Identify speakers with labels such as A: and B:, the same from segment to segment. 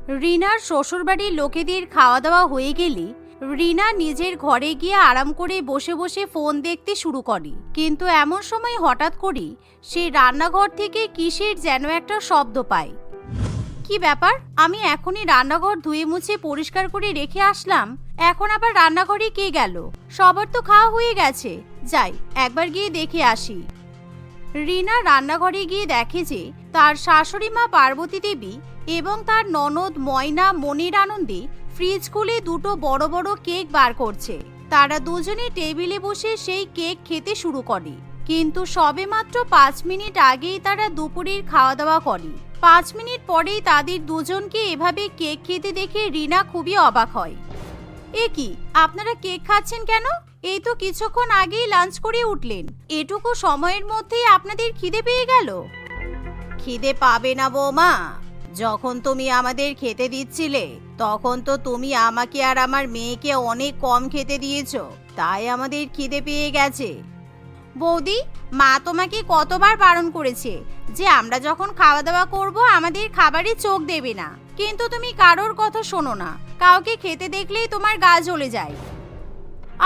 A: রিনার শ্বশুরবাড়ির লোকেদের খাওয়া দাওয়া হয়ে গেলে রিনা নিজের ঘরে গিয়ে আরাম করে বসে বসে ফোন দেখতে শুরু করে। কিন্তু এমন সময় হঠাৎ করে সে রান্নাঘর থেকে কিসের যেন একটা শব্দ পায়। কি ব্যাপার, আমি এখনই রান্নাঘর ধুয়ে মুছে পরিষ্কার করে রেখে আসলাম, এখন আবার রান্নাঘরে কে গেল? সবার তো খাওয়া হয়ে গেছে, যাই একবার গিয়ে দেখে আসি। রিনা রান্নাঘরে গিয়ে দেখে যে তার শাশুড়ি মা পার্বতী দেবী এবং তার ননদ ময়না মনির আনন্দে ফ্রিজ খুলে দুটো বড় বড় কেক বার করছে। তারা দুজনে টেবিলে বসে সেই কেক খেতে শুরু করে। কিন্তু সবেমাত্র 5 মিনিট আগেই তারা দুপুরের খাওয়া দাওয়া করে। 5 মিনিট পরেই তাদের দুজনকে এভাবে কেক খেতে দেখে রিনা খুবই অবাক হয়। এ কি, আপনারা কেক খাচ্ছেন কেন? এই তো কিছুক্ষণ আগেই লাঞ্চ করে উঠলেন, এটুকু সময়ের মধ্যেই আপনাদের খিদে পেয়ে গেল। খিদে পাবে না বৌমা, যখন তুমি আমাদের খেতে দিচ্ছিলে তখন তো তুমি আমাকে আর আমার মেয়েকে অনেক কম খেতে দিয়েছো, তাই আমাদের খিদে পেয়ে গেছে। বৌদি, মা তোমাকে কতবার বারণ করেছে যে আমরা যখন খাওয়া দাওয়া করব আমাদের খাবারে চোখ দেবে না, কিন্তু তুমি কারোর কথা শোনো না, কাউকে খেতে দেখলেই তোমার গা জ্বলে যায়।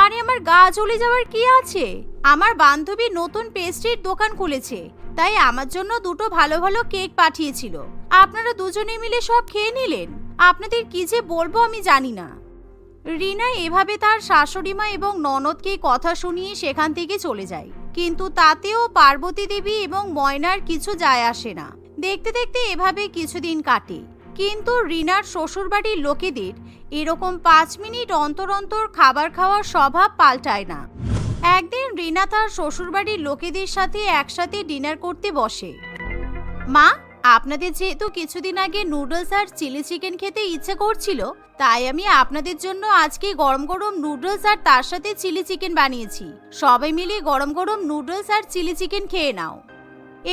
A: আরে আমার গা জ্বলে যাওয়ার কি আছে? আমার বান্ধবী নতুন পেস্ট্রির দোকান খুলেছে, তাই আমার জন্য দুটো ভালো ভালো কেক পাঠিয়েছিল, আপনারা দুজনে মিলে সব খেয়ে নিলেন। আপনাদের কি যে বলবো আমি জানি না। রিনা এভাবে তার শাশুড়ি মা এবং ননদকে কথা শুনিয়ে সেখান থেকে চলে যায়, কিন্তু তাতেও পার্বতী দেবী এবং ময়নার কিছু যায় আসে না। দেখতে দেখতে এভাবে কিছুদিন কাটে, কিন্তু রিনার শ্বশুরবাড়ির লোকেদের এরকম 5 মিনিট অন্তর অন্তর খাবার খাওয়ার স্বভাব পাল্টায় না। একদিন রিনা তার শ্বশুরবাড়ির লোকেদের সাথে একসাথে ডিনার করতে বসে। মা, আপনাদের যেহেতু কিছুদিন আগে নুডলস আর চিলি চিকেন খেতে ইচ্ছে করছিল, তাই আমি আপনাদের জন্য আজকে গরম গরম নুডলস আর তার সাথে চিলি চিকেন বানিয়েছি, সবাই মিলে গরম গরম নুডলস আর চিলি চিকেন খেয়ে নাও।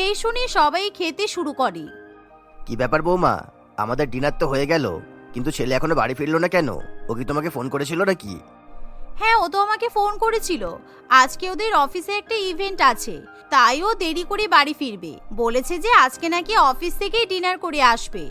A: এই শুনে সবাই খেতে শুরু করে।
B: কি ব্যাপার বৌমা, আমাদের ডিনার তো হয়ে গেল, কিন্তু ছেলে এখনো বাড়ি ফিরলো না কেন? ও কি তোমাকে ফোন করেছিল নাকি?
A: হ্যাঁ, ও তো আমাকে ফোন করেছিল, আজকে ওদের অফিসে একটা ইভেন্ট আছে, তাই ও দেরি করে বাড়ি ফিরবে, বলেছে যে আজকে নাকি অফিস থেকেই ডিনার করে আসবে।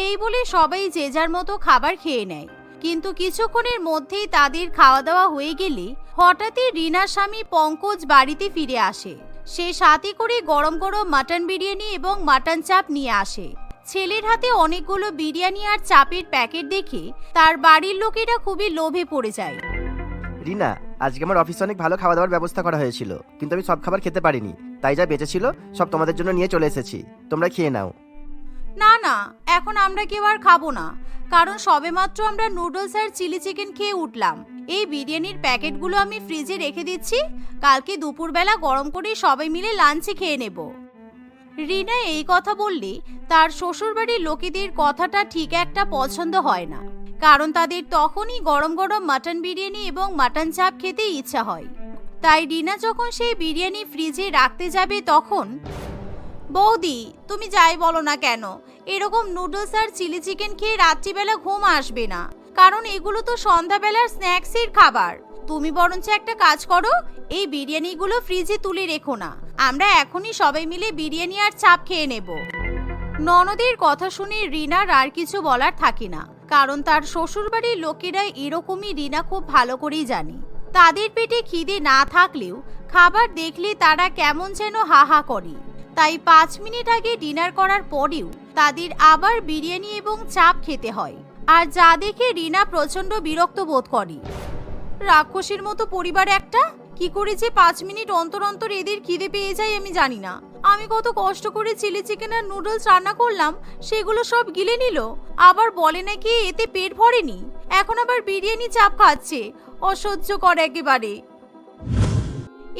A: এই বলে সবাই যে যার মতো খাবার খেয়ে নেয়, কিন্তু কিছুক্ষণের মধ্যেই তাদের খাওয়া দাওয়া হয়ে গেলে হঠাৎই রিনার স্বামী পঙ্কজ বাড়িতে ফিরে আসে। সে সাথে করে গরম গরম মাটন বিরিয়ানি এবং মাটন চাপ নিয়ে আসে। ছেলের হাতে অনেকগুলো বিরিয়ানি আর চাপের প্যাকেট দেখে তার বাড়ির লোকেরা খুবই লোভে পড়ে যায়।
B: রিনা, আজকে আমার অফিসে অনেক ভালো খাওয়া দাওয়ার ব্যবস্থা করা হয়েছিল, কিন্তু আমি সব খাবার খেতে পারিনি, তাই যা বেঁচে ছিল সব তোমাদের জন্য নিয়ে চলে এসেছি, তোমরা খেয়ে নাও।
A: না না, এখন আমরা কেউ আর খাবো না, কারণ সবেমাত্র আমরা নুডলস আর চিলি চিকেন খেয়ে উঠলাম। এই বিরিয়ানির প্যাকেটগুলো আমি ফ্রিজে রেখে দিচ্ছি, কালকে দুপুরবেলা গরম করে সবাই মিলে লাঞ্চে খেয়ে নেব। রিনা এই কথা বললে তার শ্বশুরবাড়ির লোকেদের কথাটা ঠিক একটা পছন্দ হয় না, কারণ তাদের তখনই গরম গরম মাটন বিরিয়ানি এবং মাটন চাপ খেতে ইচ্ছা হয়। তাই রিনা যখন সেই বিরিয়ানি ফ্রিজে রাখতে যাবে তখন, বৌদি তুমি যাই বলো না কেন, এরকম নুডলস আর চিলি চিকেন খেয়ে রাত্রিবেলা ঘুম আসবে না, কারণ এগুলো তো সন্ধ্যাবেলার স্ন্যাক্সের খাবার। তুমি বরঞ্চ একটা কাজ করো, এই বিরিয়ানিগুলো ফ্রিজে তুলে রেখো না, আমরা এখনই সবাই মিলে বিরিয়ানি আর চাপ খেয়ে নেব। ননদের কথা শুনে রিনার আর কিছু বলার থাকে না, কারণ তার শ্বশুরবাড়ির লোকেরা এরকমই রিনা খুব ভালো করেই জানে। তাদের পেটে খিদে না থাকলেও খাবার দেখলে তারা কেমন যেন হা হা করে। তাই 5 মিনিট আগে ডিনার করার পরেও তাদের আবার বিরিয়ানি এবং চাপ খেতে হয়, আর যা দেখে রিনা প্রচন্ড বিরক্ত বোধ করে। রাক্ষসীর মতো পরিবার একটা, কি করে যে 5 মিনিট অন্তর অন্তর এদের খিদে পেয়ে যায় আমি জানি না। আমি কত কষ্ট করে চিলি চিকেন আর নুডলস রান্না করলাম, সেগুলো সব গিলে নিল, আবার বলে নাকি এতে পেট ভরেনি, এখন আবার বিরিয়ানি চাপ খাচ্ছে, অসহ্যকর একেবারে।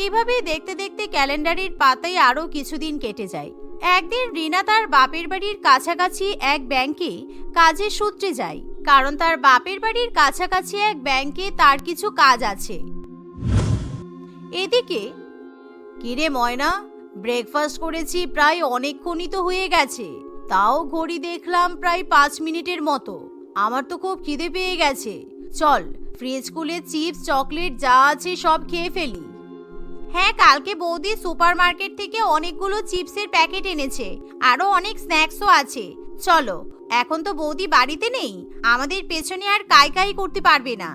A: এভাবে দেখতে দেখতে ক্যালেন্ডারের পাতায় আরো কিছুদিন কেটে যায়। একদিন রিনা তার বাপের বাড়ির কাছাকাছি এক ব্যাংকে কাজের সূত্রে যায়, কারণ তার বাপের বাড়ির কাছাকাছি এক ব্যাংকে তার কিছু কাজ আছে। এদিকে, কিরে ময়না, ব্রেকফাস্ট করেছি প্রায় অনেকক্ষণই তো হয়ে গেছে, তাও ঘড়ি দেখলাম প্রায় 5 মিনিটের মতো, আমার তো খুব খিদে পেয়ে গেছে, চল ফ্রিজ খুলে চিপস চকলেট যা আছে সব খেয়ে ফেলি। হ্যাঁ, কালকে বৌদি সুপার মার্কেট থেকে অনেকগুলো চিপসের প্যাকেট এনেছে, আরো অনেক স্ন্যাক্সও আছে, চলো এখন তো বৌদি বাড়িতে নেই, আমাদের পেছনে আর কাই করতে পারবে না।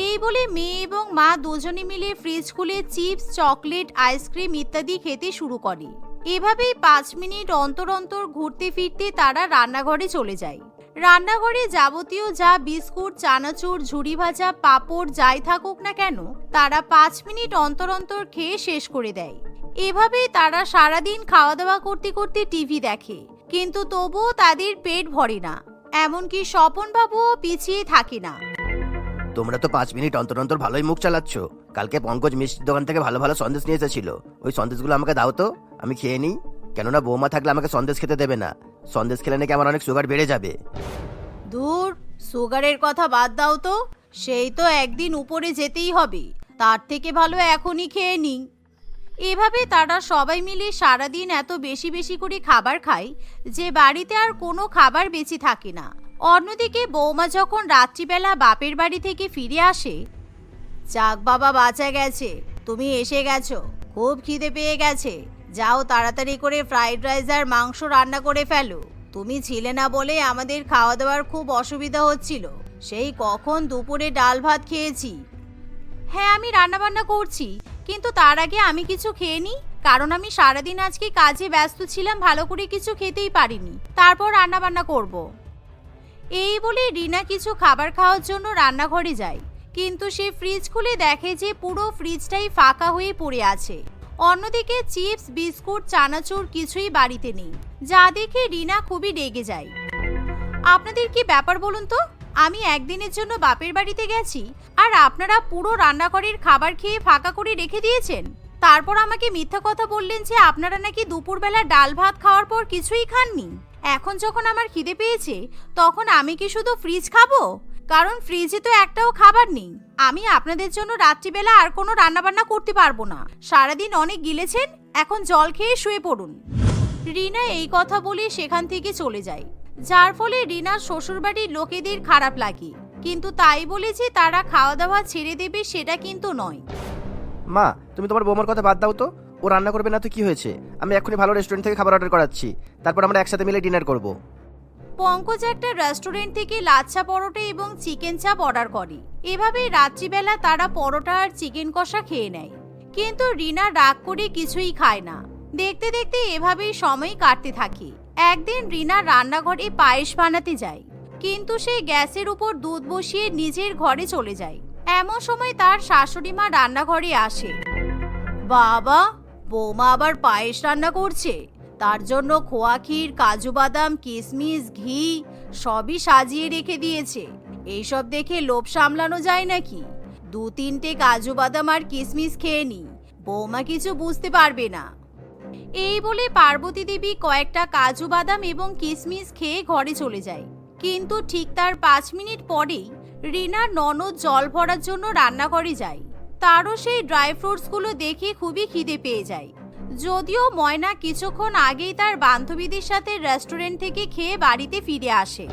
A: এই বলে মেয়ে এবং মা দুজনে মিলে ফ্রিজ খুলে চিপস, চকলেট, আইসক্রিম ইত্যাদি খেতে শুরু করে। এভাবেই 5 মিনিট অন্তর অন্তর ঘুরতে ফিরতে তারা রান্নাঘরে চলে যায়। রান্নাঘরে যাবতীয় যা বিস্কুট, চানাচুর, ঝুড়ি ভাজা, পাঁপড় যাই থাকুক না কেন, তারা 5 মিনিট অন্তর অন্তর খেয়ে শেষ করে দেয়। এভাবেই তারা সারাদিন খাওয়া দাওয়া করতে করতে টিভি দেখে, কিন্তু তবুও তাদের পেট ভরে না। এমনকি স্বপন বাবুও পিছিয়ে থাকে না।
B: তোমরা তো 5 মিনিট অন্তর অন্তর ভালোই মুখ চালাচ্ছ। কালকে পঙ্কজ মিষ্টির দোকান থেকে ভালো ভালো সন্দেশ নিয়ে এসেছিল, ওই সন্দেশগুলো আমাকে দাও তো, আমি খেয়ে নিই। কেননা বৌমা থাকলে আমাকে সন্দেশ খেতে দেবে না, সন্দেশ খেলে নাকি আমার অনেক সুগার বেড়ে যাবে।
A: দূর, সুগারের কথা বাদ দাও তো, সেই তো একদিন উপরে যেতেই হবে, তার থেকে ভালো এখনই খেয়ে নিই। এভাবে তারা সবাই মিলে সারাদিন এত বেশি বেশি করে খাবার খায় যে বাড়িতে আর কোনো খাবার বেঁচে থাকে না। অন্যদিকে বৌমা যখন রাত্রিবেলা বাপের বাড়ি থেকে ফিরে আসে, যাক বাবা, বাঁচা গেছে, তুমি এসে গেছো, খুব খিদে পেয়ে গেছে, যাও তাড়াতাড়ি করে ফ্রাইড রাইস আর মাংস রান্না করে ফেলো। তুমি ছিলে না বলে আমাদের খাওয়া দাওয়ার খুব অসুবিধা হচ্ছিল, সেই কখন দুপুরে ডাল ভাত খেয়েছি। হ্যাঁ, আমি রান্না বান্না করছি, কিন্তু তার আগে আমি কিছু খেয়ে নিই, কারণ আমি সারাদিন আজকে কাজে ব্যস্ত ছিলাম, ভালো করে কিছু খেতেই পারিনি, তারপর রান্না বান্না করব। এই বলে রিনা কিছু খাবার খাওয়ার জন্য রান্নাঘরে যায়, কিন্তু সে ফ্রিজ খুলে দেখে যে পুরো ফ্রিজটাই ফাঁকা হয়ে পড়ে আছে। অন্যদিকে চিপস, বিস্কুট, চানাচুর কিছুই বাড়িতে নেই, যা দেখে রিনা খুবই রেগে যায়। আপনাদের কি ব্যাপার বলুন তো? আমি একদিনের জন্য বাপের বাড়িতে গেছি, আর আপনারা পুরো রান্নাঘরের খাবার খেয়ে ফাঁকা করে রেখে দিয়েছেন। তারপর আমাকে মিথ্যা কথা বললেন যে আপনারা নাকি দুপুরবেলা ডাল ভাত খাওয়ার পর কিছুই খাননি। এখন যখন আমার খিদে পেয়েছে, তখন আমি কি শুধু ফ্রিজ খাবো? কারণ ফ্রিজে তো একটাও খাবার নেই। আমি আপনাদের জন্য রাত্রিবেলা আর কোনো রান্নাবান্না করতে পারবো না। সারাদিন অনেক গিলেছেন, এখন জল খেয়ে শুয়ে পড়ুন। রিনা এই কথা বলে সেখান থেকে চলে যায়, যার ফলে রিনার শ্বশুরবাড়ির লোকেদের খারাপ লাগে, কিন্তু তাই বলে যে তারা খাওয়া দাওয়া ছেড়ে দেবে সেটা কিন্তু নয়।
B: মা, তুমি তোমার বৌমার কথা বাদ দাও তো, ও রান্না করবে না তো কি হয়েছে? আমি এখনই ভালো রেস্টুরেন্ট থেকে খাবার অর্ডার করাচ্ছি, তারপর আমরা একসাথে মিলে ডিনার করব।
A: পঙ্কজ একটা রেস্টুরেন্ট থেকে লাচ্ছা পরোটা এবং চিকেন চাপ অর্ডার করে। এভাবেই রাত্রিবেলা তারা পরোটা আর চিকেন কষা খেয়ে নেয়, কিন্তু রিনা রাগ করে কিছুই খায় না। দেখতে দেখতে এভাবেই সময় কাটতে থাকে। একদিন রিনা রান্নাঘরে পায়েস বানাতে যায়, কিন্তু সে গ্যাসের উপর দুধ বসিয়ে নিজের ঘরে চলে যায়। এমন সময় তার শাশুড়ি মা রান্নাঘরে আসে। বাবা, বৌমা আবার পায়েস রান্না করছে, তার জন্য খোয়া ক্ষীর, কাজু বাদাম, কিশমিশ, ঘি সবই সাজিয়ে রেখে দিয়েছে। এইসব দেখে লোভ সামলানো যায় নাকি? 2-3টে কাজু বাদাম আর কিশমিশ খেয়ে নি, বৌমা কিছু বুঝতে পারবে না। এই বলে পার্বতী দেবী কয়েকটা কাজু বাদাম এবং কিশমিশ খেয়ে ঘরে চলে যায়, কিন্তু ঠিক তার 5 মিনিট পরেই রিনার ননদ জল ভরার জন্য রান্নাঘরে যায়। তারও সেই ড্রাই ফ্রুটসগুলো দেখে খুবই খিদে পেয়ে যায়। যদিও ময়না কিছুক্ষণ আগেই তার বান্ধবীদের সাথে রেস্টুরেন্ট থেকে খেয়ে বাড়িতে ফিরে আসে।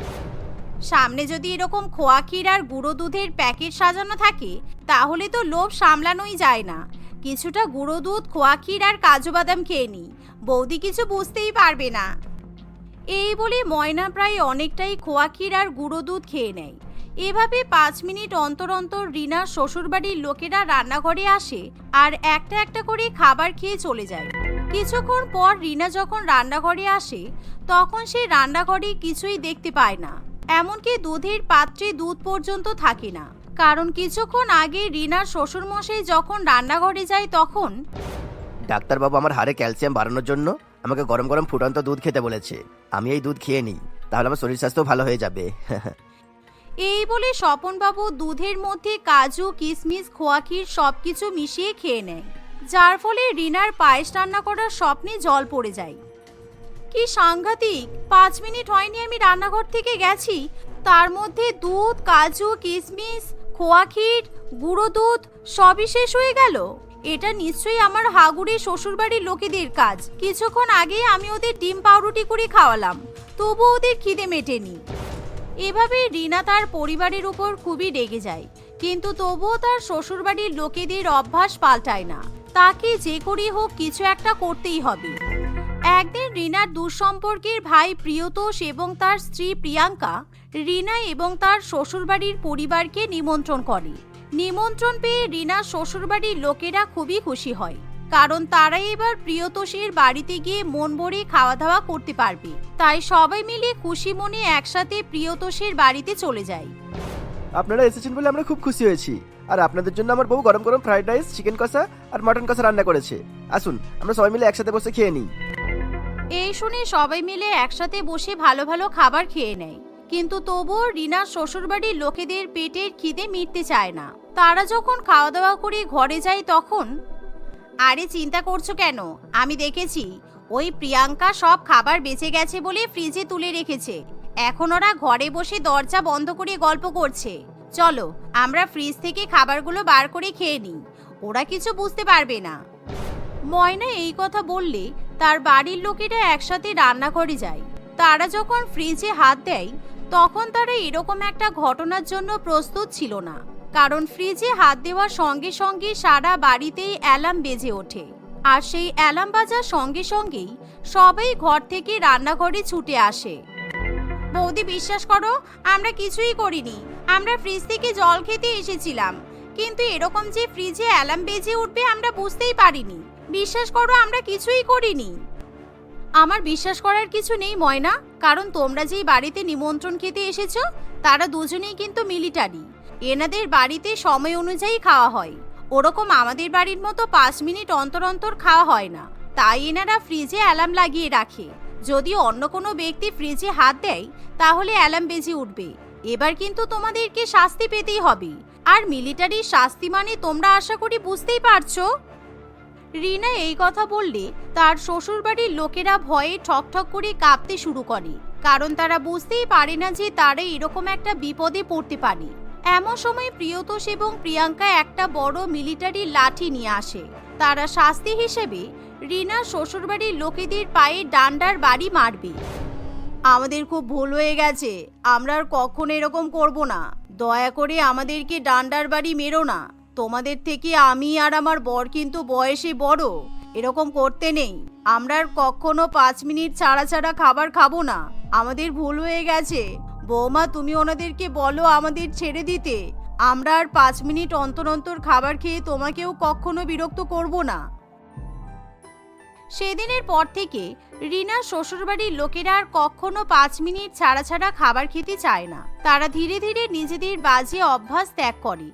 A: সামনে যদি এরকম খোয়া ক্ষীর আর গুঁড়ো দুধের প্যাকেট সাজানো থাকে, তাহলে তো লোভ সামলানোই যায় না। কিছুটা গুঁড়ো দুধ, খোয়া ক্ষীর আর কাজু বাদাম খেয়ে নি, বৌদি কিছু বুঝতেই পারবে না। এই বলে ময়না প্রায় অনেকটাই খোয়া ক্ষীর আর গুঁড়ো দুধ খেয়ে নেয়। এভাবে 5 মিনিট অন্তর অন্তর রিনার শ্বশুরবাড়ির লোকেরা রান্নাঘরে আসে আর একটা একটা করে খাবার খেয়ে চলে যায়। কিছুক্ষণ পর রিনা যখন রান্নাঘরে আসে, তখন সে রান্নাঘরে কিছুই দেখতে পায় না, এমনকি দুধের পাত্রে দুধ পর্যন্ত থাকে না। কারণ কিছুক্ষণ আগে রিনার শ্বশুরমশাই যখন রান্নাঘরে যায়, তখন
B: ডাক্তারবাবু আমার হাড়ে ক্যালসিয়াম বাড়ানোর জন্য আমাকে গরম গরম ফুটন্ত দুধ খেতে বলেছে। আমি এই দুধ খেয়ে নিই, তাহলে আমার শরীর স্বাস্থ্য ভালো হয়ে যাবে।
A: এই বলে স্বপনবাবু দুধের মধ্যে কাজু, কিশমিশ, খোয়া ক্ষীর সবকিছু মিশিয়ে খেয়ে নেয়, যার ফলে রিনার পায়েস রান্না করার স্বপ্নে জল পড়ে যায়। কি সাংঘাতিক! 5 মিনিট হয়নি আমি রান্নাঘর থেকে গেছি, তার মধ্যে দুধ, কাজু, কিশমিশ, খোয়া ক্ষীর, গুঁড়ো দুধ সবই শেষ হয়ে গেল। এটা নিশ্চয়ই আমার হাগুড়ি শ্বশুরবাড়ির লোকেদের কাজ। কিছুক্ষণ আগে আমি ওদের ডিম পাউরুটি করে খাওয়ালাম, তবু ওদের খিদে মেটেনি। এভাবে রিনা তার পরিবারের উপর খুবই রেগে যায়, কিন্তু তবুও তার শ্বশুরবাড়ির লোকেদের অভ্যাস পাল্টায় না। তাকে যে করেই হোক কিছু একটা করতেই হবে। একদিন রিনার দুঃসম্পর্কের ভাই প্রিয়তোষ এবং তার স্ত্রী প্রিয়াঙ্কা রিনা এবং তার শ্বশুরবাড়ির পরিবারকে নিমন্ত্রণ করে। নিমন্ত্রণ পেয়ে রিনার শ্বশুরবাড়ির লোকেরা খুবই খুশি হয়, কারণ তারা এবার প্রিয়তোষের বাড়িতে গিয়ে মন ভরে খাওয়া দাওয়া করতে পারবে। তাই সবাই মিলে খুশি মনে একসাথে প্রিয়তোষের বাড়িতে চলে যায়।
B: আপনারা এসেছেন বলে আমরা খুব খুশি হয়েছি। আর আপনাদের জন্য আমার বউ গরম গরম ফ্রাইড রাইস, চিকেন কষা আর মটন কষা রান্না করেছে। আসুন আমরা সবাই মিলে একসাথে বসে খেয়ে নিই।
A: এই শুনে সবাই মিলে একসাথে বসে ভালো ভালো খাবার খেয়ে নেয়, কিন্তু তবুও রিনার শ্বশুরবাড়ির লোকেদের পেটের খিদে মিটতে চায় না। তারা যখন খাওয়া দাওয়া করে ঘরে যায় তখন, আরে চিন্তা করছো কেন? আমি দেখেছি ওই প্রিয়াঙ্কা সব খাবার বেঁচে গেছে বলে ফ্রিজে তুলে রেখেছে। এখন ওরা ঘরে বসে দরজা বন্ধ করে গল্প করছে। চলো আমরা ফ্রিজ থেকে খাবারগুলো বার করে খেয়ে নিই, ওরা কিছু বুঝতে পারবে না। ময়না এই কথা বললে তার বাড়ির লোকেরা একসাথে রান্নাঘরে যায়। তারা যখন ফ্রিজে হাত দেয় তখন তারা এরকম একটা ঘটনার জন্য প্রস্তুত ছিল না, কারণ ফ্রিজে হাত দেওয়ার সঙ্গে সঙ্গে সারা বাড়িতেই অ্যালার্ম বেজে ওঠে। আর সেই অ্যালার্ম বাজার সঙ্গে সঙ্গেই সবাই ঘর থেকে রান্নাঘরে ছুটে আসে। বৌদি বিশ্বাস করো, আমরা কিছুই করিনি, আমরা ফ্রিজ থেকে জল খেতে এসেছিলাম, কিন্তু এরকম যে ফ্রিজে অ্যালার্ম বেজে উঠবে আমরা বুঝতেই পারিনি। বিশ্বাস করো আমরা কিছুই করিনি। আমার বিশ্বাস করার কিছু নেই ময়না, কারণ তোমরা যেই বাড়িতে নিমন্ত্রণ খেতে এসেছো তারা দুজনেই কিন্তু মিলিটারি। এনাদের বাড়িতে সময় অনুযায়ী খাওয়া হয়, ওরকম আমাদের বাড়ির মতো 5 মিনিট অন্তর অন্তর খাওয়া হয় না। তাই এনারা ফ্রিজে অ্যালার্ম লাগিয়ে রাখে, যদি অন্য কোনো ব্যক্তি ফ্রিজে হাত দেয় তাহলে অ্যালার্ম বেজে উঠবে। এবার কিন্তু তোমাদেরকে শাস্তি পেতেই হবে, আর মিলিটারির শাস্তি মানে তোমরা আশা করি বুঝতেই পারছো। রিনা এই কথা বললে তার শ্বশুরবাড়ির লোকেরা ভয়ে ঠকঠক করে কাঁপতে শুরু করে, কারণ তারা বুঝতেই পারে না যে তারা এরকম একটা বিপদে পড়তে পারে। এমন সময় প্রিয়তোষ এবং প্রিয়াঙ্কা একটা বড় মিলিটারি লাঠি নিয়ে আসে। তারা শাস্তি হিসেবে রিনার শ্বশুরবাড়ির লোকেদের পায়ে ডান্ডার বাড়ি মারবে। আমাদের খুব ভুল হয়ে গেছে, আমরা আর কখনো এরকম করব না, দয়া করে আমাদেরকে ডান্ডার বাড়ি মেরো না। তোমাদের থেকে আমি আর আমার বর কিন্তু বয়সে বড়, এরকম করতে নেই। আমরা আর কখনো 5 মিনিট ছাড়া ছাড়া খাবার খাবো না, আমাদের ভুল হয়ে গেছে। বৌমা তুমি ওনাদেরকে বলো আমাদের ছেড়ে দিতে, আমরা আর 5 মিনিট অন্তর অন্তর খাবার খেয়ে তোমাকেও কখনো বিরক্ত করব না। সেদিনের পর থেকে রিনার শ্বশুরবাড়ির লোকেরা আর কখনো 5 মিনিট ছাড়া ছাড়া খাবার খেতে চায় না। তারা ধীরে ধীরে নিজেদের বাজে অভ্যাস ত্যাগ করে।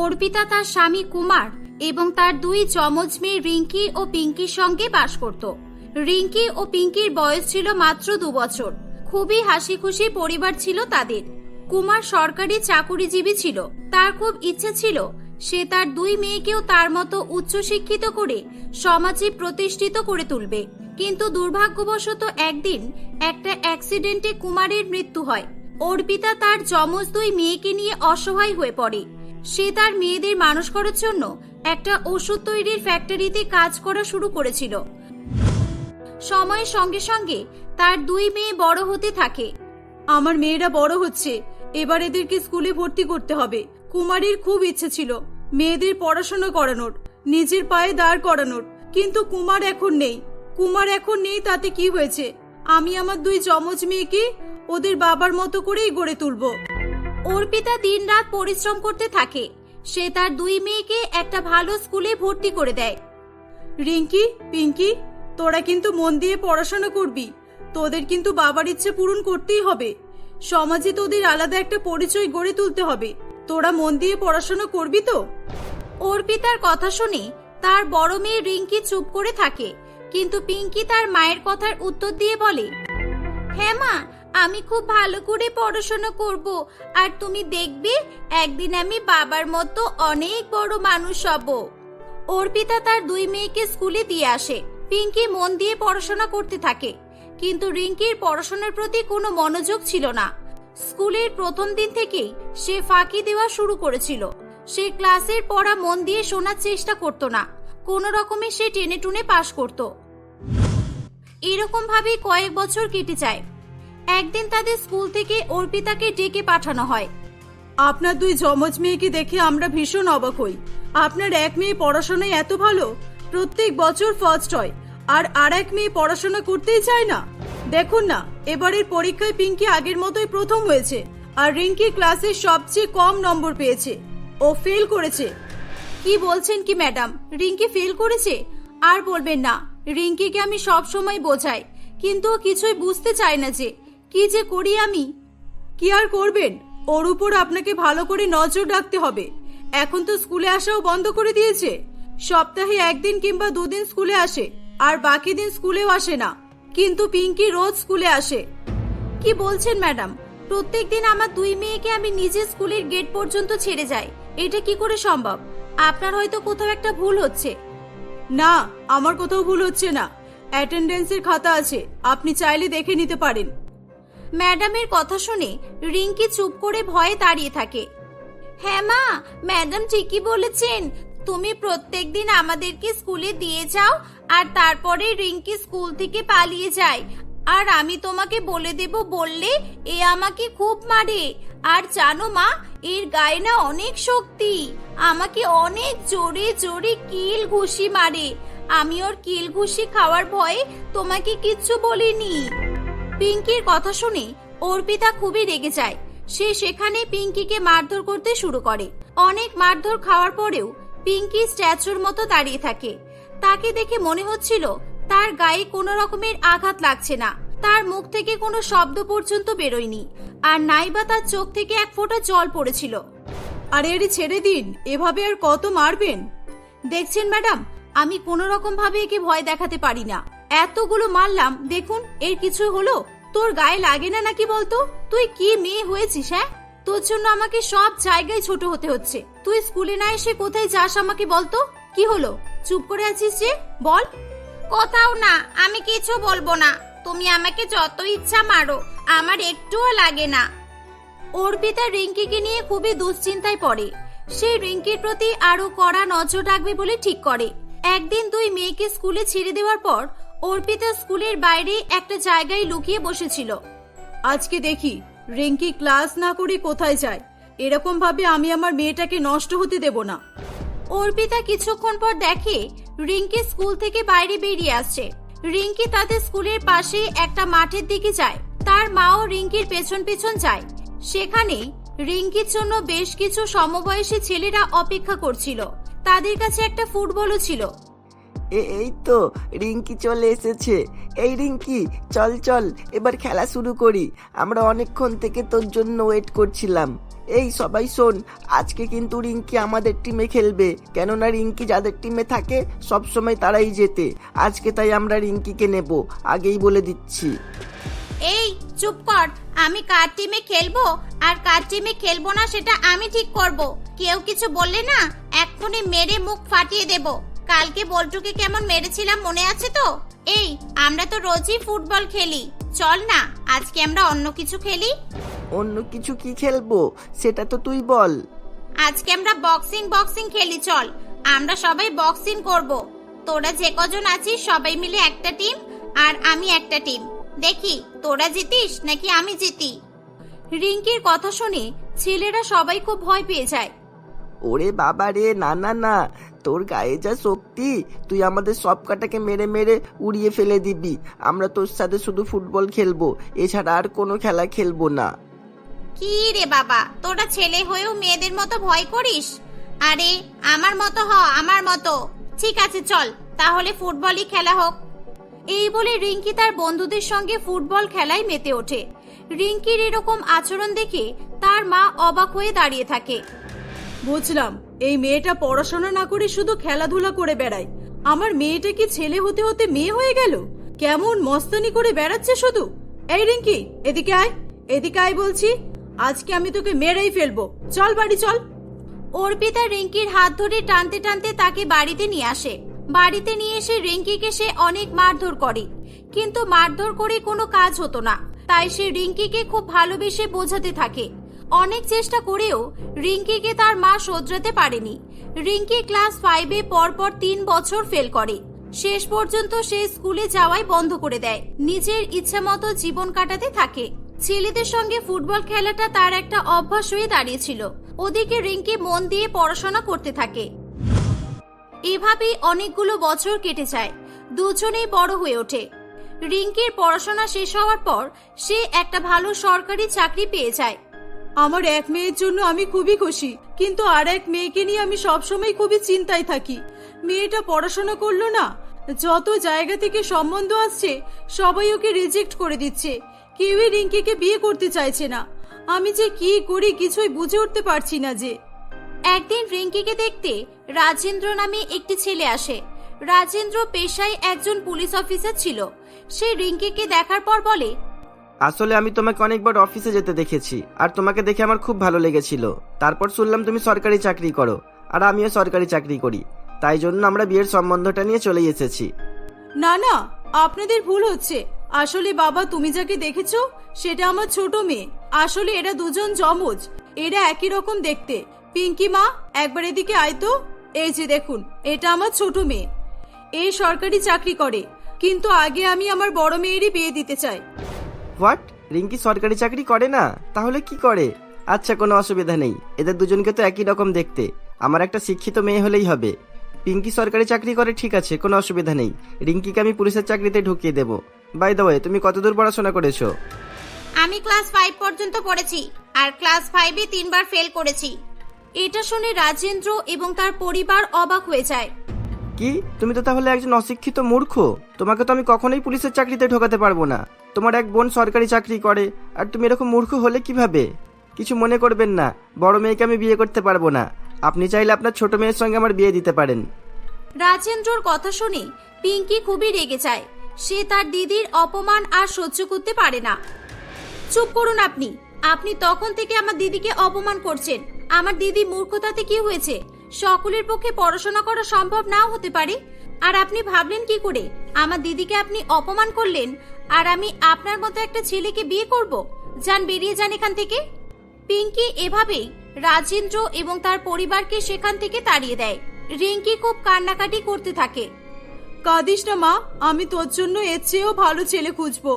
A: অর্পিতা তার স্বামী কুমার এবং তার 2 যমজ মেয়ে রিঙ্কি ও পিঙ্কির সঙ্গে বাস করত। রিঙ্কি ও পিঙ্কির বয়স ছিল মাত্র 2 বছর। খুবই হাসি খুশি পরিবার ছিল তাদের। কুমার সরকারি চাকুরিজীবী ছিল। তার খুব ইচ্ছে ছিল সে তার 2 মেয়েকেও তার মতো উচ্চশিক্ষিত করে সমাজে প্রতিষ্ঠিত করে তুলবে, কিন্তু দুর্ভাগ্যবশত একদিন একটা অ্যাক্সিডেন্টে কুমারের মৃত্যু হয়। অর্পিতা তার যমজ 2 মেয়েকে নিয়ে অসহায় হয়ে পড়ে। সে তার মেয়েদের মানুষ করার জন্য একটা ওষুধ তৈরির ফ্যাক্টরিতে কাজ করা শুরু করেছিল। সময়ের সঙ্গে সঙ্গে তার 2 মেয়ে বড় হতে থাকে। আমার মেয়েরা বড় হচ্ছে, এবার এদেরকে স্কুলে ভর্তি করতে হবে। কুমারের খুব ইচ্ছে ছিল মেয়েদের পড়াশোনা করানোর, নিজের পায়ে দাঁড় করানোর, কিন্তু কুমার এখন নেই তাতে কি হয়েছে? আমি আমার 2 যমজ মেয়েকে ওদের বাবার মতো করেই গড়ে তুলব। অর্পিতা দিনরাত পরিশ্রম করতে থাকে। সে তার 2 মেয়েকে একটা ভালো স্কুলে ভর্তি করে দেয়। রিঙ্কি, পিঙ্কি, তোরা কিন্তু মন দিয়ে পড়াশোনা করবি, তোদের কিন্তু বাবার ইচ্ছে পূরণ করতেই হবে। সমাজে তোদের আলাদা একটা পরিচয় গড়ে তুলতে হবে। তোরা মন দিয়ে পড়াশোনা করবি তো? অর্পিতার কথা শুনে তার বড় মেয়ে রিঙ্কি চুপ করে থাকে, কিন্তু পিঙ্কি তার মায়ের কথার উত্তর দিয়ে বলে, হ্যাঁ মা, আমি খুব ভালো করে পড়াশোনা করব, আর তুমি দেখবে একদিন আমি বাবার মতো অনেক বড় মানুষ হব। অর্পিতা তার 2 মেয়েকে স্কুলে দিয়ে আসে। পিঙ্কি মন দিয়ে পড়াশোনা করতে থাকে, কিন্তু রিঙ্কির পড়াশোনার প্রতি কোনো মনোযোগ ছিল না। স্কুলের প্রথম দিন থেকেই সে ফাঁকি দেওয়া শুরু করেছিল। সে ক্লাসের পড়া মন দিয়ে শোনার চেষ্টা করত না, কোনো রকমে সে টেনে টুনে পাশ করত। এরকম ভাবে কয়েক বছর কেটে যায়। একদিন তাদের স্কুল থেকে অর্পিতাকে ডেকে পাঠানো হয়। আপনার 2 যমজ মেয়েকে দেখে আমরা ভীষণ অবাক হই। আপনার এক মেয়ে পড়াশোনায় এত ভালো,
C: প্রত্যেক বছর ফার্স্ট হয়, আর এক মেয়ে পড়াশোনা করতেই চায় না। দেখুন না, এবারের পরীক্ষায় পিঙ্কি আগের মতোই প্রথম হয়েছে, আর রিঙ্কি ক্লাসের সবচেয়ে কম নম্বর পেয়েছে। ও ফেল করেছে।
A: কি বলছেন কি ম্যাডাম, রিঙ্কি ফেল করেছে? আর বলবেন না, রিঙ্কিকে আমি সব সময় বোঝাই, কিন্তু ও কিছুই বুঝতে চায় না যে কি যে করি আমি।
C: কি আর করবেন, ওর উপর আপনাকে ভালো করে নজর রাখতে হবে। এখন তো স্কুলে আসাও বন্ধ করে দিয়েছে। সপ্তাহে একদিন কিংবা দুদিন স্কুলে আসে, আর বাকি দিন স্কুলেও আসে না। কিন্তু পিঙ্কি রোজ স্কুলে আসে।
A: কি বলছেন ম্যাডাম, প্রত্যেকদিন আমার দুই মেয়েকে আমি নিজে স্কুলের গেট পর্যন্ত ছেড়ে যাই, এটা কি করে সম্ভব? আপনার হয়তো কোথাও একটা ভুল হচ্ছে।
C: না, আমার কোথাও ভুল হচ্ছে না। অ্যাটেন্ডেন্সের খাতা আছে, আপনি চাইলে দেখে নিতে পারেন।
A: ম্যাডামের কথা শুনে রিঙ্কি চুপ করে ভয়ে দাঁড়িয়ে থাকে। হ্যাঁ মা, ম্যাডাম ঠিকই বলেছেন। তুমি প্রত্যেকদিন আমাদেরকে স্কুলে দিয়ে যাও, আর তারপরে রিঙ্কি স্কুল থেকে পালিয়ে যায়। আর আমি তোমাকে বলে দেব বললে এ আমাকে খুব মারে। আর জানো মা, এর গায়ে না অনেক শক্তি, আমাকে অনেক জোরে জোরে কিল ঘুষি মারে। আমি ওর কিল ঘুষি খাওয়ার ভয়ে তোমাকে কিচ্ছু বলিনি। পিঙ্কির কথা শুনে অর্পিতা খুবই রেগে যায়। সে সেখানে পিঙ্কিকে মারধর করতে শুরু করে। অনেক মারধর খাওয়ার পরেও পিঙ্কি স্ট্যাচুর মতো দাঁড়িয়ে থাকে। তাকে দেখে মনে হচ্ছিল তার গায়ে কোনো রকমের আঘাত লাগছে না, তার মুখ থেকে কোনো শব্দ পর্যন্ত বেরোয়নি, আর নাইবা তার চোখ থেকে এক ফোঁটা জল পড়েছিল।
C: আরে আরে ছেড়ে দিন, এভাবে আর কত মারবেন?
A: দেখছেন ম্যাডাম, আমি কোনো রকম ভাবে একে ভয় দেখাতে পারি না। এতগুলো মারলাম, দেখুন এর কিছু হলো? তোর গায়ে লাগে না নাকি বলতো? তুই কি মেয়ে হয়েছিস? হ্যাঁ, তোর জন্য আমাকে সব জায়গায় ছোট হতে হচ্ছে। তুই স্কুলে না এসে কোথায় যাস আমাকে বলতো? কি হলো, চুপ করে আছিস যে? বল। কোথাও না, আমি কিছু বলবো না। তুমি আমাকে যত ইচ্ছা মারো, আমার একটুও লাগে না। অর্পিতা রিঙ্কিকে নিয়ে খুবই দুশ্চিন্তায় পড়ে। সে রিঙ্কির প্রতি আরো কড়া নজর রাখবে বলে ঠিক করে। একদিন দুই মেয়েকে স্কুলে ছেড়ে দেওয়ার পর অর্পিতা স্কুলের বাইরে একটা জায়গায় লুকিয়ে বসেছিল।
C: আজকে দেখি রিঙ্কি ক্লাস না করে কোথায় যায়। এরকম ভাবে আমি আমার মেয়েটাকে নষ্ট হতে দেব না।
A: অর্পিতা কিছুক্ষণ পর দেখে রিঙ্কি স্কুল থেকে বাইরে বেরিয়ে আসছে। রিঙ্কি তাদের স্কুলের পাশে একটা মাঠের দিকে যায়। তার মাও রিঙ্কির পেছন পেছন যায়। সেখানে রিঙ্কির জন্য বেশ কিছু সমবয়সী ছেলেরা অপেক্ষা করছিল। তাদের কাছে একটা ফুটবলও ছিল।
D: এই তো রিঙ্কি চলে এসেছে। এই রিঙ্কি, চল চল এবার খেলা শুরু করি। আমরা অনেকক্ষণ থেকে তোর জন্য ওয়েট করছিলাম। এই সবাই শোন, আজকে কিন্তু রিঙ্কি আমাদের টিমে খেলবে, কেননা রিঙ্কি যাদের টিমে থাকে সব সময় তারাই জেতে। আজকে তাই আমরা রিঙ্কিকে নেব, আগেই বলে দিচ্ছি।
A: এই চুপ কর, আমি কার টিমে খেলবো আর কার টিমে খেলবো না সেটা আমি ঠিক করব। কেউ কিছু বললে না এক্ষুনি মেরে মুখ ফাটিয়ে দেব। কালকে বল্টুকে কেমন মেরেছিলাম মনে আছে তো? এই আমরা তো রোজই ফুটবল খেলি, চল না আজকে আমরা অন্য কিছু খেলি।
D: অন্য কিছু কি খেলবো সেটা তো তুই বল।
A: আজকে আমরা বক্সিং খেলি, চল। আমরা সবাই বক্সিং করব। তোরা যে কজন আছিস সবাই মিলে একটা টিম, আর আমি একটা টিম। দেখি তোরা জিতিস নাকি আমি জিতি। রিঙ্কির কথা শুনে ছেলেরা সবাই খুব ভয় পেয়ে যায়।
D: ওরে বাবা রে, না না না, তোর গায়ে যা শক্তি, তুই আমাদের সব কাটাকে মেরে মেরে উড়িয়ে ফেলে দিবি। আমরা তোর সাথে শুধু ফুটবল খেলবো, এছাড়া আর কোনো খেলা খেলবো না।
A: কি রে বাবা, তোরা ছেলে হয়েও মেয়েদের মতো ভয় করিস? আরে আমার মতো হ, আমার মতো। ঠিক আছে চল, তাহলে ফুটবলই খেলা হোক। এই বলে রিঙ্কি তার বন্ধুদের সঙ্গে ফুটবল খেলায় মেতে ওঠে। রিঙ্কির এরকম আচরণ দেখে তার মা অবাক হয়ে দাঁড়িয়ে থাকে।
C: বুঝলাম, এই মেয়েটা পড়াশোনা না করে শুধু খেলাধুলা করে বেড়ায়। আমার মেয়েটা কি ছেলে হতে হতে মেয়ে হয়ে গেল? কেমন মস্তানি করে বেড়াচ্ছে শুধু। এই রিঙ্কি, এদিকে আয়, এদিকে আয় বলছি। আজকে আমি তোকে মেরেই ফেলবো। চল বাড়ি চল।
A: অর্পিতা রিঙ্কির হাত ধরে টানতে টানতে তাকে বাড়িতে নিয়ে আসে। বাড়িতে নিয়ে এসে রিঙ্কিকে সে অনেক মারধর করে, কিন্তু মারধর করে কোনো কাজ হতো না। তাই সে রিঙ্কিকে খুব ভালোবেসে বোঝাতে থাকে। অনেক চেষ্টা করেও রিঙ্কিকে তার মা শোধরাতে পারেনি। রিঙ্কি ক্লাস 5-এ পরপর 3 বছর ফেল করে। শেষ পর্যন্ত সে স্কুলে যাওয়াই বন্ধ করে দেয়। নিজের ইচ্ছামতো জীবন কাটাতে থাকে। ছেলেদের সঙ্গে ফুটবল খেলাটা তার একটা অভ্যাস হয়ে দাঁড়িয়েছিল। ওদিকে রিঙ্কি মন দিয়ে পড়াশোনা করতে থাকে। এভাবেই অনেকগুলো বছর কেটে যায়। দুজনেই বড় হয়ে ওঠে। রিঙ্কির পড়াশোনা শেষ হওয়ার পর সে একটা ভালো সরকারি চাকরি পেয়ে যায়।
C: আমার এক মেয়ের জন্য আমি খুবই খুশি, কিন্তু আর এক মেয়েকে নিয়ে আমি সবসময় খুবই চিন্তায় থাকি। মেয়েটা পড়াশোনা করলো না, যত জায়গা থেকে সম্বন্ধ আসছে সবাই ওকে রিজেক্ট করে দিচ্ছে। কেউই রিঙ্কিকে বিয়ে করতে চাইছে না। আমি যে কি করি কিছুই বুঝে উঠতে পারছি না যে।
A: একদিন রিঙ্কিকে দেখতে রাজেন্দ্র নামে একটি ছেলে আসে। রাজেন্দ্র পেশায় একজন পুলিশ অফিসার ছিল। সে রিঙ্কিকে দেখার পর বলে,
D: আসলে আমি তোমাকে অনেকবার অফিসে যেতে দেখেছি, আর তোমাকে দেখে আমার খুব ভালো লেগেছিল। তারপর শুনলাম তুমি সরকারি চাকরি করো, আর আমিও সরকারি চাকরি করি। তাই জন্য আমরা বিয়ের সম্বন্ধটা নিয়ে চলে এসেছি।
C: না না, আপনাদের ভুল হচ্ছে। আসলে বাবা, তুমি যাকে দেখেছো সেটা আমার ছোট মেয়ে। আসলে এরা দুজন যমজ। এরা একই রকম দেখতে। পিঙ্কি মা, একবার এদিকে আয় তো। এই যে দেখুন, এটা আমার ছোট মেয়ে। এ সরকারি চাকরি করে, কিন্তু আগে আমি আমার বড় মেয়েরই বিয়ে দিতে চাই।
D: হোয়াট? রিঙ্কি সরকারি চাকরি করে না? তাহলে কি করে? আচ্ছা, কোনো অসুবিধা নেই। এদের দুজনকে তো একই রকম দেখতে। আমার একটা শিক্ষিত মেয়ে হলেই হবে। পিঙ্কি সরকারি চাকরি করে, ঠিক আছে, কোনো অসুবিধা নেই। রিঙ্কিকে আমি পুলিশের চাকরিতে ঢুকিয়ে দেবো। বাই দ্য ওয়ে, তুমি কতদূর পড়াশোনা করেছো?
A: আমি ক্লাস 5 পর্যন্ত পড়েছি, আর ক্লাস 5-এ 3বার ফেল করেছি। এটা শুনে রাজেন্দ্র এবং তার পরিবার অবাক হয়ে যায়।
D: কি? তুমি তো তাহলে একজন অশিক্ষিত মূর্খ। তোমাকে তো আমি কখনোই পুলিশের চাকরিতে ঢোকাতে পারবো না। তোমার এক বোন সরকারি চাকরি করে, আর তুমি এরকম মূর্খ হলে কিভাবে? কিছু মনে করবেন না, বড় মেয়েকে আমি বিয়ে করতে পারবো না। আপনি চাইলে আপনার ছোট মেয়ের সঙ্গে আমার বিয়ে দিতে পারেন।
A: রাজেন্দ্রর কথা শুনে পিঙ্কি খুবই রেগে যায়। সে তার দিদির অপমান আর সহ্য করতে পারে না। চুপ করুন আপনি। আপনি তখন থেকে আমার দিদিকে অপমান করছেন। আমার দিদি মূর্খতাতে কি হয়েছে? সকলের পক্ষে পড়াশোনা করা সম্ভব নাও হতে পারে। আর আপনি ভাবলেন কি করে আমার দিদিকে আপনি অপমান করলেন, আর আমি আপনার মতো একটা ছেলেকে বিয়ে করব? যান, বেরিয়ে যান এখান থেকে। পিঙ্কি এভাবেই রাজেন্দ্র এবং তার পরিবারকে সেখান থেকে তাড়িয়ে দেয়। রিঙ্কি খুব কান্নাকাটি করতে থাকে।
C: কাঁদিস না মা, আমি তোর জন্য এর চেয়েও ভালো ছেলে খুঁজবো।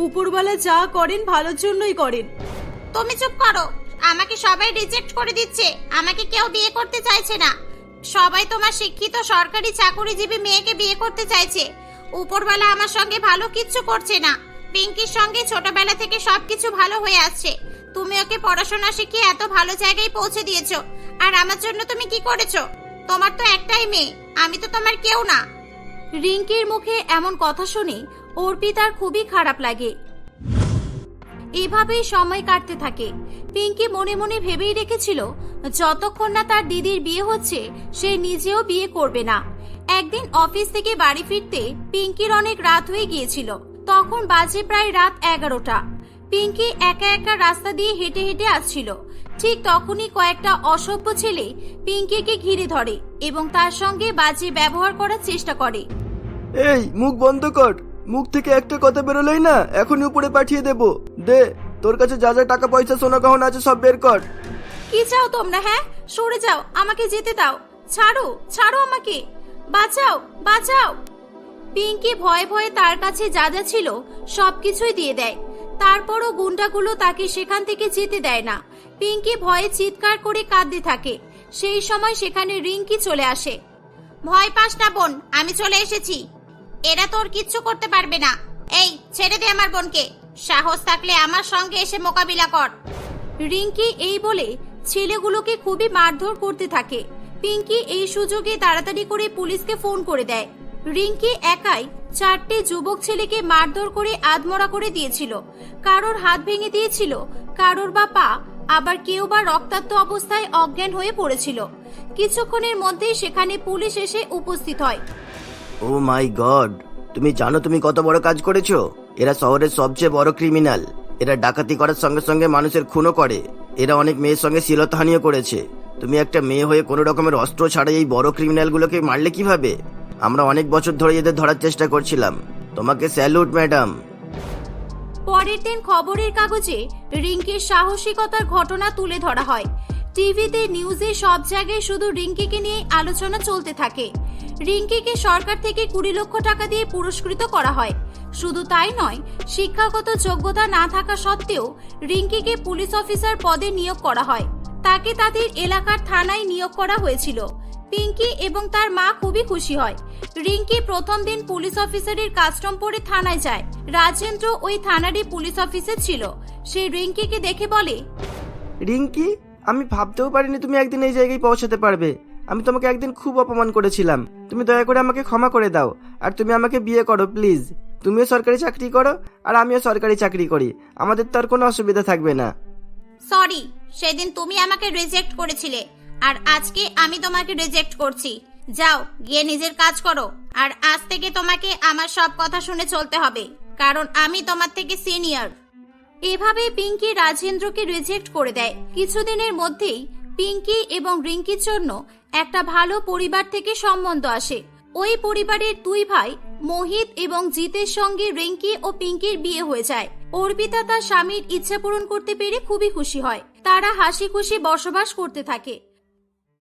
C: উপরওয়ালা যা করেন ভালোর জন্যই করেন।
A: তুমি চুপ করো। আমাকে সবাই রিজেক্ট করে দিচ্ছে। আমাকে কেউ বিয়ে করতে চাইছে না। সবাই তোমার শিক্ষিত সরকারি চাকরিজীবী মেয়েকে বিয়ে করতে চাইছে। উপরওয়ালা আমার সঙ্গে ভালো কিচ্ছু করছে না। পিঙ্কির সঙ্গে ছোটবেলা থেকে সবকিছু ভালো হয়ে আসছে। তুমি ওকে পড়াশোনা শিখিয়ে এত ভালো জায়গায় পৌঁছে দিয়েছো, আর আমার জন্য তুমি কি করেছো? তোমার তো একটাই মেয়ে, আমি তো তোমার কেউ না। রিঙ্কির মুখে এমন কথা শুনে অর্পিতার খুবই খারাপ লাগে। এভাবেই সময় কাটতে থাকে। পিঙ্কি মনে মনে ভেবেই রেখেছিল যতক্ষণ না তার দিদির বিয়ে হচ্ছে সে নিজেও বিয়ে করবে না। একদিন অফিস থেকে বাড়ি ফিরতে পিঙ্কির অনেক রাত হয়ে গিয়েছিল। তখন বাজে প্রায় রাত 11টা। পিঙ্কি একা একা রাস্তা দিয়ে হেঁটে হেঁটে আসছিল। ঠিক তখনই কয়েকটা অসভ্য ছেলে পিঙ্কিকে ঘিরে ধরে এবং তার সঙ্গে বাজে ব্যবহার করার চেষ্টা করে।
D: এই, মুখ বন্ধ কর। মুখ থেকে একটা কথা বেরোলেই না এখনই উপরে পাঠিয়ে দেবো। দে, তোর কাছে যা যা টাকা পয়সা সোনা গহনা আছে সব বের কর।
A: কি চাও তোমরা? হ্যাঁ, সরে যাও, আমাকে যেতে দাও। ছাড়ো, ছাড়ো আমাকে। বাঁচাও, বাঁচাও। পিঙ্কি ভয়ে ভয়ে তার কাছে যা যা ছিল সবকিছুই দিয়ে দেয়। তারপরও গুন্ডাগুলো তাকে সেখান থেকে যেতে দেয় না। পিঙ্কি ভয়ে চিৎকার করে কাঁদতে থাকে। সেই সময় সেখানে রিঙ্কি চলে আসে। ভয় পাস না বোন, আমি চলে এসেছি। এরা তোর কিচ্ছু করতে পারবে না। এই, ছেড়ে দে আমার বোনকে। সাহস থাকলে আমার সঙ্গে এসে মোকাবিলা কর। রিঙ্কি এই বলে ছেলেগুলোকে খুবই মারধর করতে থাকে। পিঙ্কি এই সুযোগে তাড়াতাড়ি করে পুলিশকে ফোন করে দেয়। রিঙ্কি একাই 4টে যুবক ছেলেকে মারধর করে আধমরা করে দিয়েছিল। কারোর হাত ভেঙে দিয়েছিল, কারোর বা পা, আবার কেউ বা রক্তাক্ত অবস্থায় অজ্ঞান হয়ে পড়েছিল। কিছুক্ষণের মধ্যেই সেখানে পুলিশ এসে উপস্থিত হয়।
B: ও মাই গড, তুমি জানো তুমি কত বড় কাজ করেছো? এরা শহরের সবচেয়ে বড় ক্রিমিনাল। এরা ডাকাতি করার সঙ্গে সঙ্গে মানুষের খুনও করে। এরা অনেক মেয়ের সঙ্গে শ্লীলতাহানিও করেছে। তুমি একটা মেয়ে হয়ে কোনো রকমের অস্ত্র ছাড়াই এই বড় ক্রিমিনালগুলোকে মারলে কিভাবে? আমরা অনেক বছর ধরে এদের ধরার চেষ্টা করছিলাম। তোমাকে স্যালুট ম্যাডাম।
A: পরের দিন খবরের কাগজে রিঙ্কির সাহসিকতার ঘটনা তুলে ধরা হয়। টিভিতে, নিউজে, সব জায়গায় শুধু রিঙ্কিকে নিয়ে আলোচনা চলতে থাকে। রিঙ্কিকে সরকার থেকে 20 লক্ষ টাকা দিয়ে পুরস্কৃত করা হয়। শুধু তাই নয়, শিক্ষাগত যোগ্যতা না থাকা সত্ত্বেও রিঙ্কিকে পুলিশ অফিসার পদে নিয়োগ করা হয়। তাকে তাদের এলাকার থানায় নিয়োগ করা হয়েছিল। পিঙ্কি এবং তার মা খুবই খুশি হয়। রিঙ্কি প্রথম দিন পুলিশ অফিসারের কাস্টম পরে থানায় যায়। রাজেন্দ্র ওই থানারই পুলিশ অফিসার ছিল। সে রিঙ্কিকে দেখে বলে,
D: রিঙ্কি, আমি ভাবতেও পারিনি তুমি একদিন এই জায়গায় পৌঁছাতে পারবে। আমি তোমাকে একদিন খুব অপমান করেছিলাম। তুমি দয়া করে আমাকে ক্ষমা করে দাও, আর তুমি আমাকে বিয়ে করো প্লিজ। তুমিও সরকারি চাকরি করো আর আমিও সরকারি চাকরি করি, আমাদের তো আর কোনো অসুবিধা থাকবে না।
A: সরি, সেদিন তুমি আমাকে রিজেক্ট করেছিলে, আর আজকে আমি তোমাকে রিজেক্ট করছি। যাও গিয়ে নিজের কাজ করো, আর আজ থেকে তোমাকে আমার সব কথা শুনে চলতে হবে, কারণ আমি তোমার থেকে সিনিয়র। এভাবে পিঙ্কি রাজেন্দ্রকে রিজেক্ট করে দেয়। কিছুদিনের মধ্যেই পিঙ্কি এবং রিঙ্কির জন্য একটা ভালো পরিবার থেকে সম্বন্ধ আসে। ওই পরিবারের দুই ভাই মোহিত এবং জিতের সঙ্গে রিঙ্কি ও পিঙ্কির বিয়ে হয়ে যায়। অর্পিতা তার স্বামীর ইচ্ছা পূরণ করতে পেরে খুবই খুশি হয়। তারা হাসি খুশি বসবাস করতে থাকে।